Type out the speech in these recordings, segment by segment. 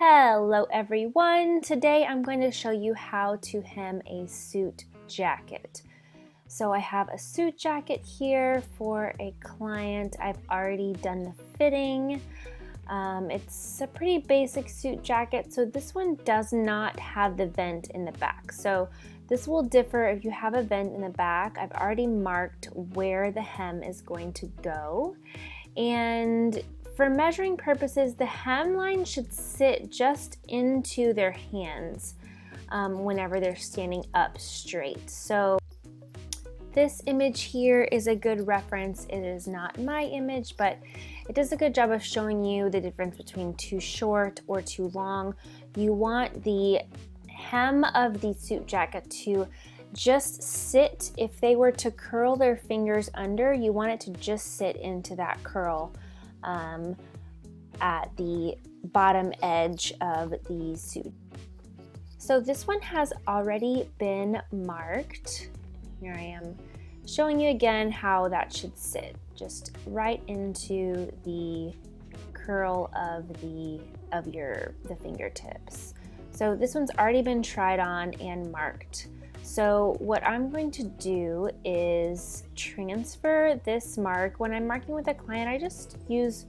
Hello everyone! Today I'm going to show you how to hem a suit jacket. So I have a suit jacket here for a client. I've already done the fitting. It's a pretty basic suit jacket, so this one does not have the vent in the back. So this will differ if you have a vent in the back. I've already marked where the hem is going to go. And for measuring purposes, the hemline should sit just into their hands whenever they're standing up straight. So this image here is a good reference. It is not my image, but it does a good job of showing you the difference between too short or too long. You want the hem of the suit jacket to just sit. If they were to curl their fingers under, you want it to just sit into that curl at the bottom edge of the suit. So this one has already been marked. Here I am showing you again how that should sit, just right into the curl of the fingertips. So this one's already been tried on and marked. So what I'm going to do is transfer this mark. When I'm marking with a client, I just use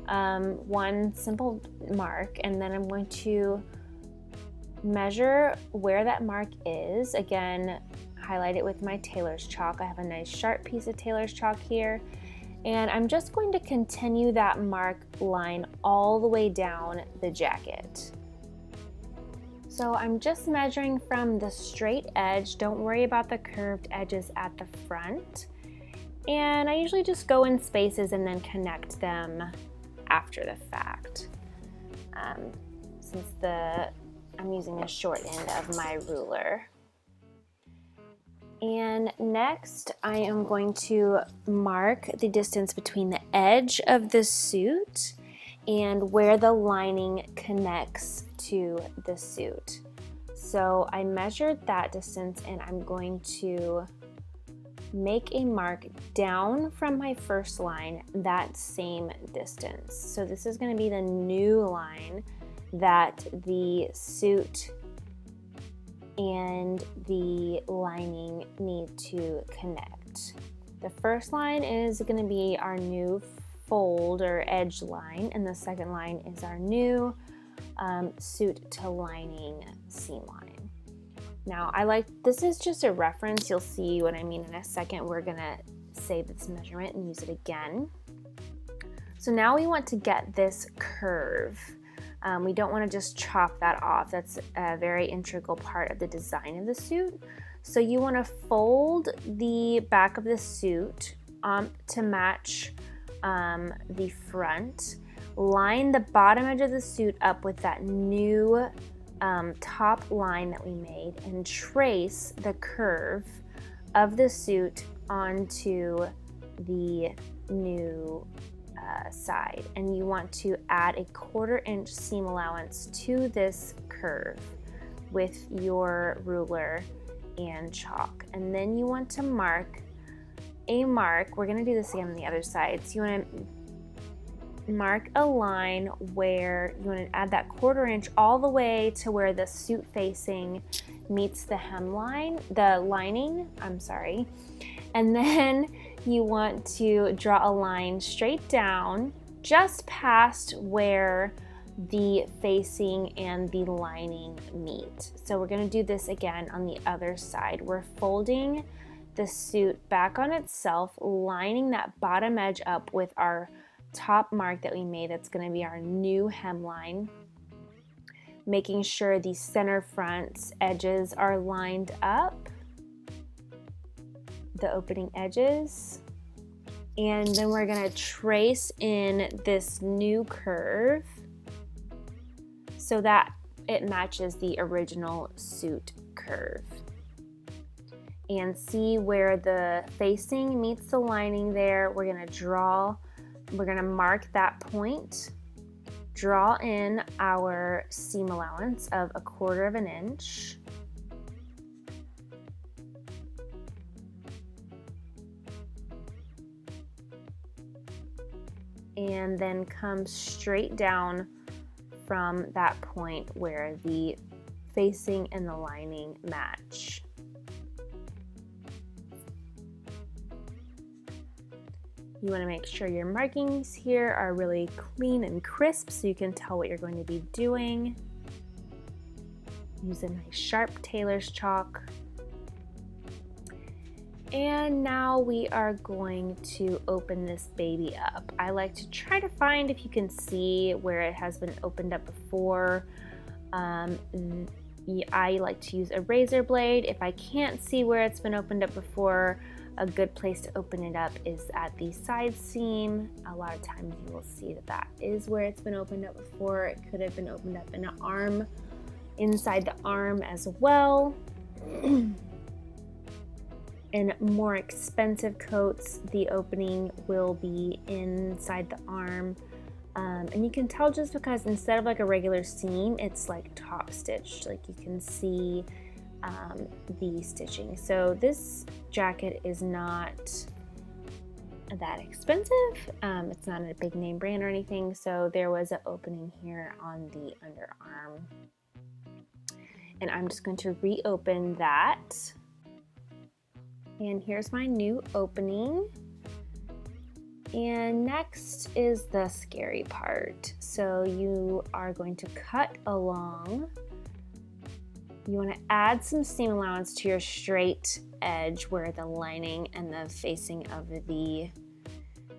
one simple mark, and then I'm going to measure where that mark is. Again, highlight it with my tailor's chalk. I have a nice sharp piece of tailor's chalk here, and I'm just going to continue that mark line all the way down the jacket. So I'm just measuring from the straight edge. Don't worry about the curved edges at the front. And I usually just go in spaces and then connect them after the fact. Since I'm using the short end of my ruler. And next I am going to mark the distance between the edge of the suit and where the lining connects to the suit. So I measured that distance, and I'm going to make a mark down from my first line that same distance. So this is going to be the new line that the suit and the lining need to connect. The first line is going to be our new fold or edge line, and the second line is our new suit to lining seam line. Now this is just a reference. You'll see what I mean in a second. We're gonna save this measurement and use it again. So now we want to get this curve. We don't want to just chop that off. That's a very integral part of the design of the suit. So you want to fold the back of the suit to match the front. Line the bottom edge of the suit up with that new top line that we made, and trace the curve of the suit onto the new side. And you want to add a 1/4 inch seam allowance to this curve with your ruler and chalk. And then you want to mark a mark. We're going to do this again on the other side. So you want to mark a line where you want to add that 1/4 inch all the way to where the suit facing meets the hemline, the lining, and then you want to draw a line straight down just past where the facing and the lining meet. So we're going to do this again on the other side. We're folding the suit back on itself, lining that bottom edge up with our top mark that we made. That's going to be our new hemline, making sure the center front edges are lined up, the opening edges, and then we're going to trace in this new curve so that it matches the original suit curve. And see where the facing meets the lining there. We're going to mark that point, draw in our seam allowance of a 1/4 inch, and then come straight down from that point where the facing and the lining match. You want to make sure your markings here are really clean and crisp so you can tell what you're going to be doing. Use a nice sharp tailor's chalk. And now we are going to open this baby up. I like to try to find if you can see where it has been opened up before. I like to use a razor blade. If I can't see where it's been opened up before, a good place to open it up is at the side seam. A lot of times you will see that that is where it's been opened up before. It could have been opened up in an arm, inside the arm as well. In more expensive coats, the opening will be inside the arm. And you can tell just because instead of like a regular seam, it's like top stitched. Like you can see the stitching. So this jacket is not that expensive. It's not a big name brand or anything. So there was an opening here on the underarm. And I'm just going to reopen that. And here's my new opening. And next is the scary part. So you are going to cut along. You want to add some seam allowance to your straight edge where the lining and the facing of the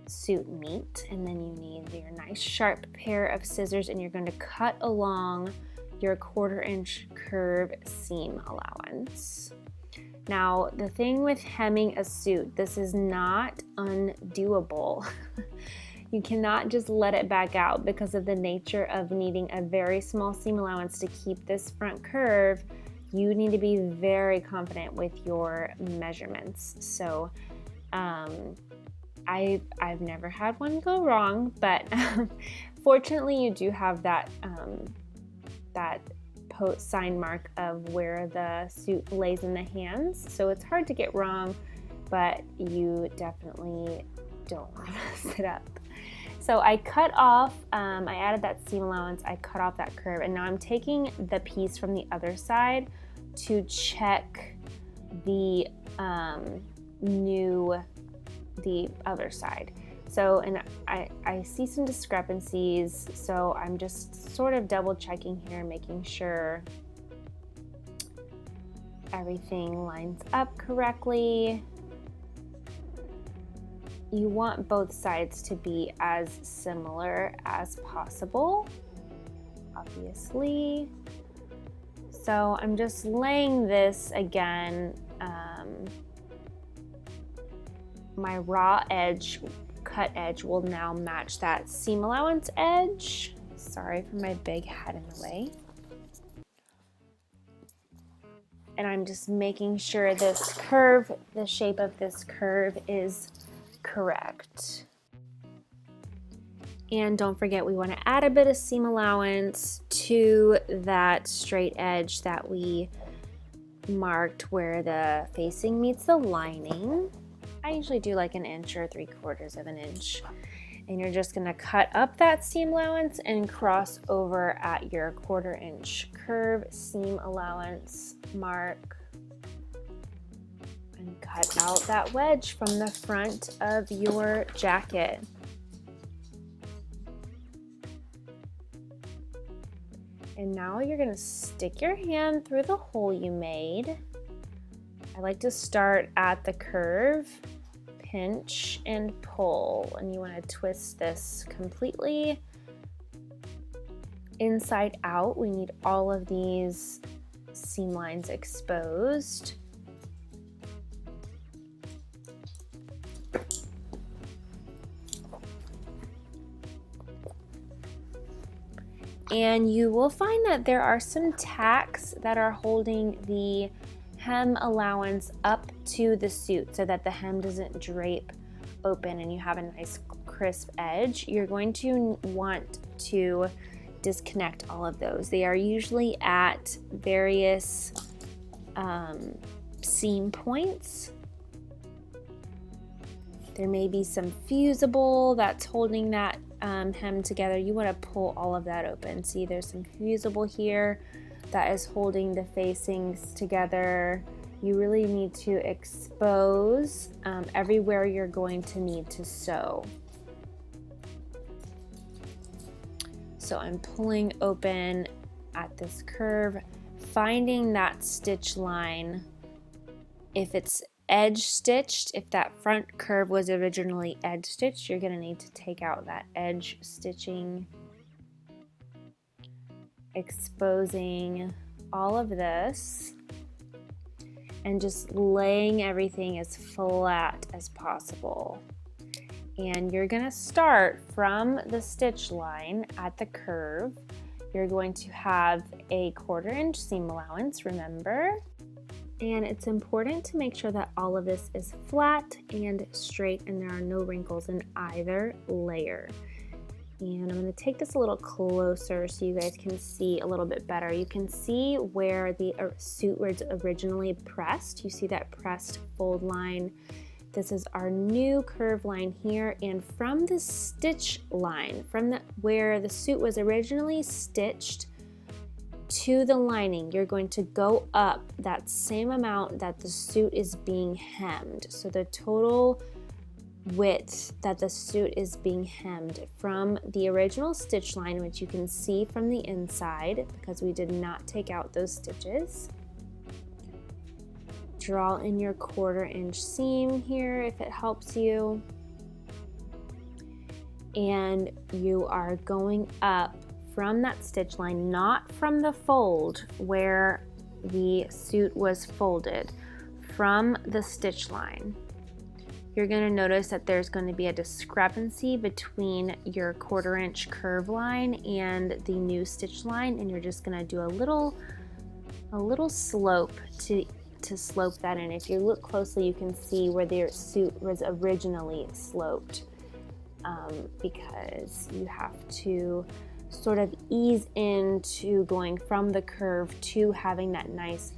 suit meet. And then you need your nice sharp pair of scissors and you're going to cut along your 1/4 inch curve seam allowance. Now, the thing with hemming a suit, this is not undoable. You cannot just let it back out because of the nature of needing a very small seam allowance to keep this front curve. You need to be very confident with your measurements. So I've never had one go wrong, but fortunately you do have that sign mark of where the suit lays in the hands. So it's hard to get wrong, but you definitely don't want to mess it up. So I cut off, I added that seam allowance, I cut off that curve, and now I'm taking the piece from the other side to check the other side. So, and I see some discrepancies, so I'm just sort of double checking here, making sure everything lines up correctly. You want both sides to be as similar as possible, obviously. So I'm just laying this again. My raw edge, cut edge will now match that seam allowance edge. Sorry for my big head in the way. And I'm just making sure this curve, the shape of this curve is correct. And don't forget, we want to add a bit of seam allowance to that straight edge that we marked where the facing meets the lining. I usually do like 1 inch or 3/4 of an inch. And you're just going to cut up that seam allowance and cross over at your 1/4 inch curve seam allowance mark. And cut out that wedge from the front of your jacket. And now you're going to stick your hand through the hole you made. I like to start at the curve, pinch and pull, and you want to twist this completely inside out. We need all of these seam lines exposed. And you will find that there are some tacks that are holding the hem allowance up to the suit so that the hem doesn't drape open and you have a nice crisp edge. You're going to want to disconnect all of those. They are usually at various seam points. There may be some fusible that's holding that hem together, you want to pull all of that open. See, there's some fusible here that is holding the facings together. You really need to expose everywhere you're going to need to sew. So I'm pulling open at this curve, finding that stitch line. If it's edge stitched, if that front curve was originally edge stitched, you're going to need to take out that edge stitching, exposing all of this and just laying everything as flat as possible. And you're going to start from the stitch line at the curve. You're going to have a 1/4 inch seam allowance, remember? And it's important to make sure that all of this is flat and straight and there are no wrinkles in either layer. And I'm going to take this a little closer so you guys can see a little bit better. You can see where the suit was originally pressed. You see that pressed fold line. This is our new curve line here, and from the stitch line, from where the suit was originally stitched to the lining, you're going to go up that same amount that the suit is being hemmed. So the total width that the suit is being hemmed from the original stitch line, which you can see from the inside because we did not take out those stitches. Draw in your 1/4 inch seam here if it helps you. And you are going up from that stitch line, not from the fold where the suit was folded, from the stitch line. You're going to notice that there's going to be a discrepancy between your 1/4 inch curve line and the new stitch line, and you're just going to do a little slope to slope that in. If you look closely, you can see where the suit was originally sloped, because you have to sort of ease into going from the curve to having that nice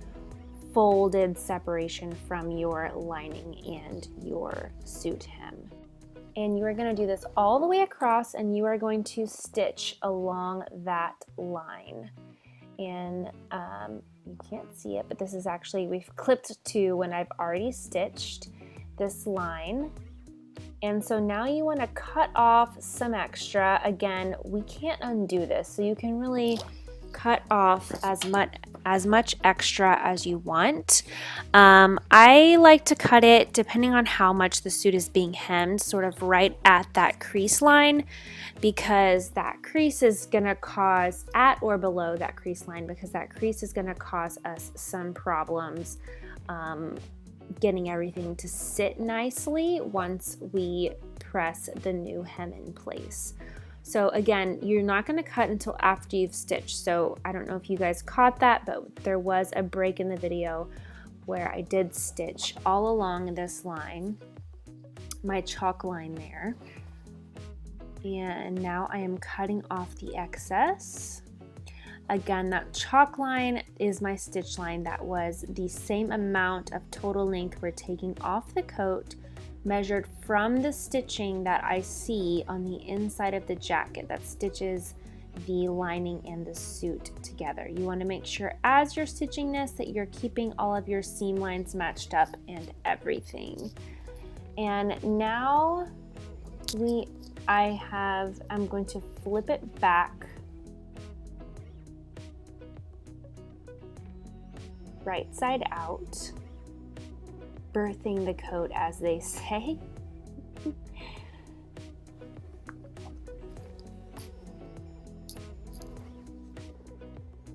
folded separation from your lining and your suit hem. And you are going to do this all the way across, and you are going to stitch along that line. And you can't see it, but this is actually, we've clipped to when I've already stitched this line. And so now you want to cut off some extra. Again, we can't undo this, so you can really cut off as much extra as you want. I like to cut it, depending on how much the suit is being hemmed, sort of right at that crease line, because that crease is going to cause, at or below that crease line, because that crease is going to cause us some problems getting everything to sit nicely once we press the new hem in place. So again, you're not going to cut until after you've stitched. So I don't know if you guys caught that, but there was a break in the video where I did stitch all along this line, my chalk line there. And now I am cutting off the excess. Again, that chalk line is my stitch line. That was the same amount of total length we're taking off the coat, measured from the stitching that I see on the inside of the jacket that stitches the lining and the suit together. You want to make sure as you're stitching this that you're keeping all of your seam lines matched up and everything. And now I'm going to flip it back right side out, birthing the coat, as they say.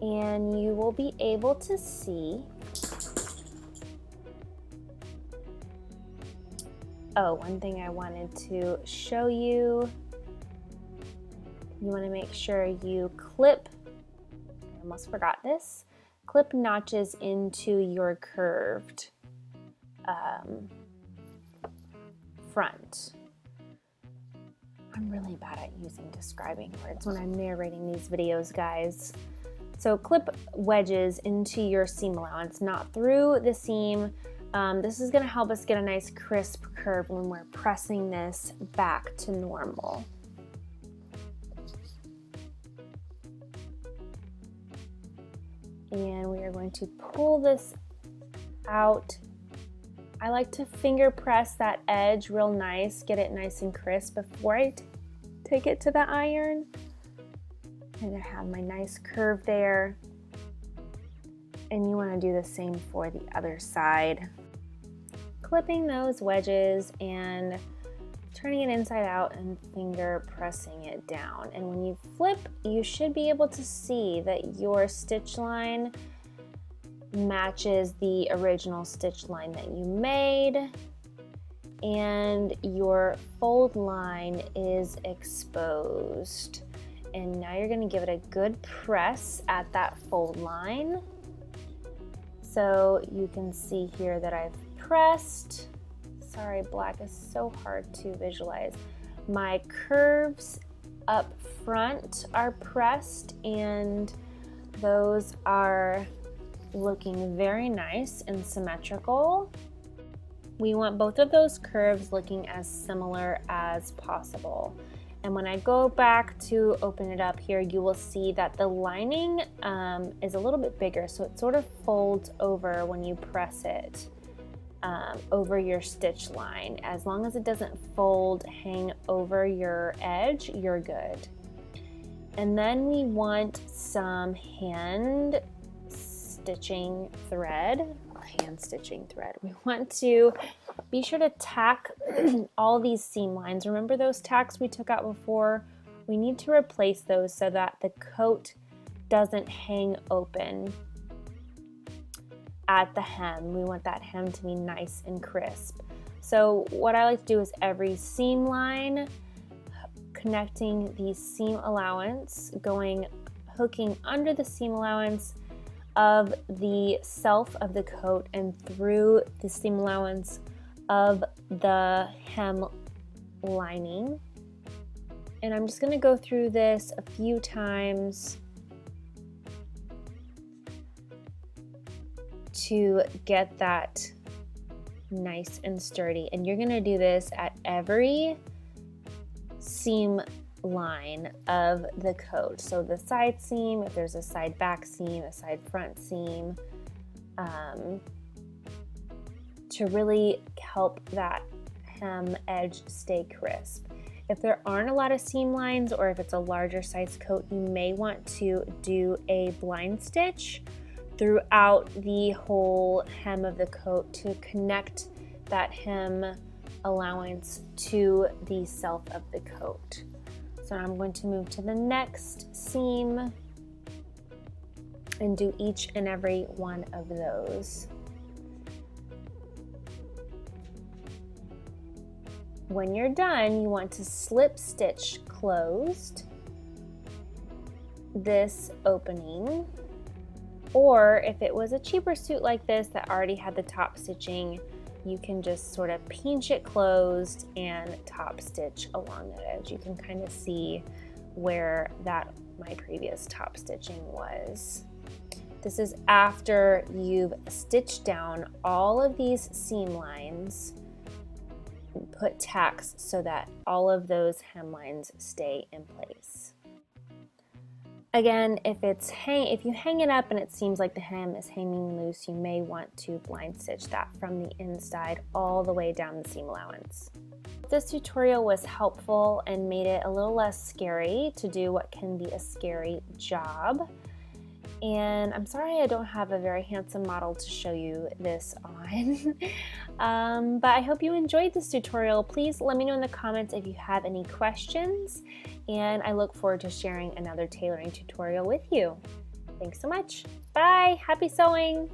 And you will be able to see, one thing I wanted to show you, you want to make sure you clip, I almost forgot this, clip notches into your curved front. I'm really bad at using describing words when I'm narrating these videos, guys. So clip wedges into your seam allowance, not through the seam. This is going to help us get a nice crisp curve when we're pressing this back to normal. and we are going to pull this out. I like to finger press that edge real nice, get it nice and crisp before I take it to the iron. And I have my nice curve there. And you want to do the same for the other side. Clipping those wedges and turning it inside out and finger pressing it down. And when you flip, you should be able to see that your stitch line matches the original stitch line that you made, and your fold line is exposed. And now you're going to give it a good press at that fold line. So you can see here that I've pressed. Sorry, black is so hard to visualize. My curves up front are pressed, and those are looking very nice and symmetrical. We want both of those curves looking as similar as possible. And when I go back to open it up here, you will see that the lining is a little bit bigger, so it sort of folds over when you press it over your stitch line. As long as it doesn't fold, hang over your edge, you're good. And then we want some hand stitching thread. We want to be sure to tack all these seam lines. Remember those tacks we took out before? We need to replace those so that the coat doesn't hang open at the hem. We want that hem to be nice and crisp. So what I like to do is every seam line, connecting the seam allowance, hooking under the seam allowance of the self of the coat and through the seam allowance of the hem lining. And I'm just going to go through this a few times to get that nice and sturdy. And you're going to do this at every seam line of the coat. So the side seam, if there's a side back seam, a side front seam, to really help that hem edge stay crisp. If there aren't a lot of seam lines, or if it's a larger size coat, you may want to do a blind stitch throughout the whole hem of the coat to connect that hem allowance to the self of the coat. So I'm going to move to the next seam and do each and every one of those. When you're done, you want to slip stitch closed this opening, or if it was a cheaper suit like this that already had the top stitching, you can just sort of pinch it closed and top stitch along the edge. You can kind of see where my previous top stitching was. This is after you've stitched down all of these seam lines, put tacks so that all of those hem lines stay in place. Again, if you hang it up and it seems like the hem is hanging loose, you may want to blind stitch that from the inside all the way down the seam allowance. This tutorial was helpful and made it a little less scary to do what can be a scary job. And I'm sorry I don't have a very handsome model to show you this on. But I hope you enjoyed this tutorial. Please let me know in the comments if you have any questions, and I look forward to sharing another tailoring tutorial with you. Thanks so much. Bye. Happy sewing.